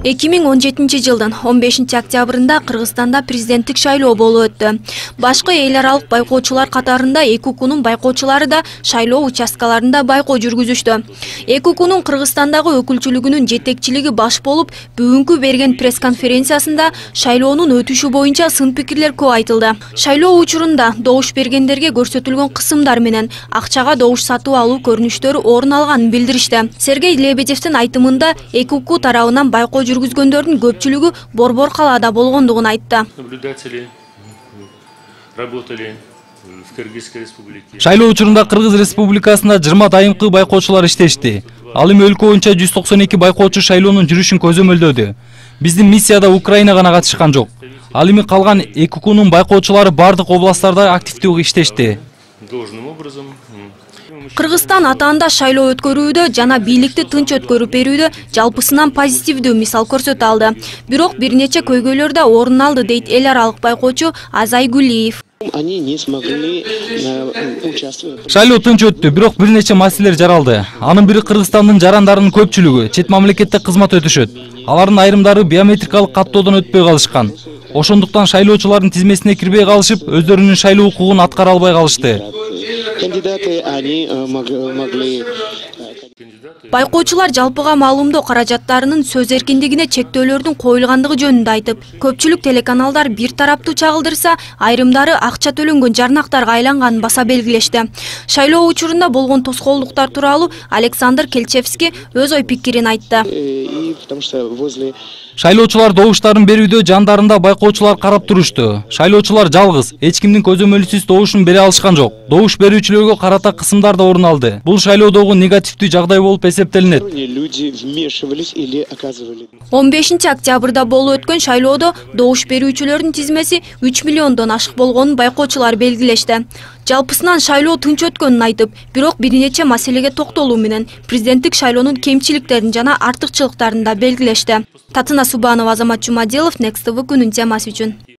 2017 жылдын 15 октябрында Кыргызстанда президенттик шайлоо болуп өттү. Башкы эл аралык байкоочулар катарында ЭКУКунун байкоочулары да шайлоо участкаларында байкоо жүргүзүштү. ЭКУКунун Кыргызстандагы өкүлчүлүгүнүн жетекчилиги баш болуп, бүгүнкү берген пресс-конференциясында шайлоонун өтүшү боюнча сын пикирлер көп айтылды. Шайлоо учурунда добуш бергендерге көрсөтүлгөн кысымдар менен акчага добуш сатып алуу көрүнүштөрү орун алганын билдиришти. Сергей Лебедевдин айтымында ЭКУК тарабынан байкоо жүргүзгөндөрдүн көпчүлүгү Борбор калаада болгондугун айтты. Наблюдатели работали в Кыргызской республике. Шайлоо учурунда Кыргыз республикасында 20 дайымкы байкоочулар иштешти. Ал эми өлкө боюнча 192 байкоочу шайлоонун жүрүшүн көзөмөлдөдү. Биздин миссияда Украина гана катышкан жок. Ал эми калган ЭКУКунун байкоочулары бардык областтарда активдүү иштешти. Должным образом. Кыргызстан атаанда шайлоо өткөрүүдө жана бийликти тынч өткөрүп берүүдө жалпысынан позитивдүү мисал көрсөтө алды. Бирок бир нече көйгөйлөр да орун алды, дейт эл аралык байкоочу Азай Гулиев. Они не смогли участвовать. Шайлоо тынч өттү, бирок бир нече маселелер жаралды. Анын бири Кыргызстандын жарандарынын көпчүлүгү чет мамлекетте кызмат өтүшөт. Алардын айрымдары биометрикалык каттоодон өтпөй калышкан. Ошондуктан шайлоочулардын тизмесине кирбей калышып, өздөрүнүн шайлоо укугун аткара албай калышты. Кандидаты они могли. Байкоочулар жалпыга маалымдоо каражаттарынын сөз эркиндигине чектөөлөрдүн коюлгандыгы жөнүндө айтып, көпчүлүк телеканалдар бир тараптуу чагылдырса, айрымдары акча төлөнгөн жарнактарга айланганын баса белгилешти. Шайлоо учурунда болгон тоскоолдуктар тууралуу Александр Келчевский өз ой пикирин айтты. Шайлоочулар добуштарын берүүдө жандарында байкоочулар карап турушту. Шайлоочулар жалгыз, эч кимдин көзөмөлүсүз добушун бере алышкан жок. Добуш берүүчүлөргө карата кысымдар да орун алды. Бул шайлоодогу негативдүү жагдай болуп эсептелинет. 15 октябрда болуп өткөн шайлоодо добуш берүүчүлөрдүн тизмеси 3 миллиондон ашык болгонун байкоочулар белгилешти. Жалпысынан шайлоо тынч өткөнүн айтып, бирок бир нече маселеге токтолуу менен президенттик шайлоонун кемчиликтерин жана артыкчылыктарын да белгилешти. Татына Субанова, Азамат Жумаделов, Next TV күнүн темасы үчүн.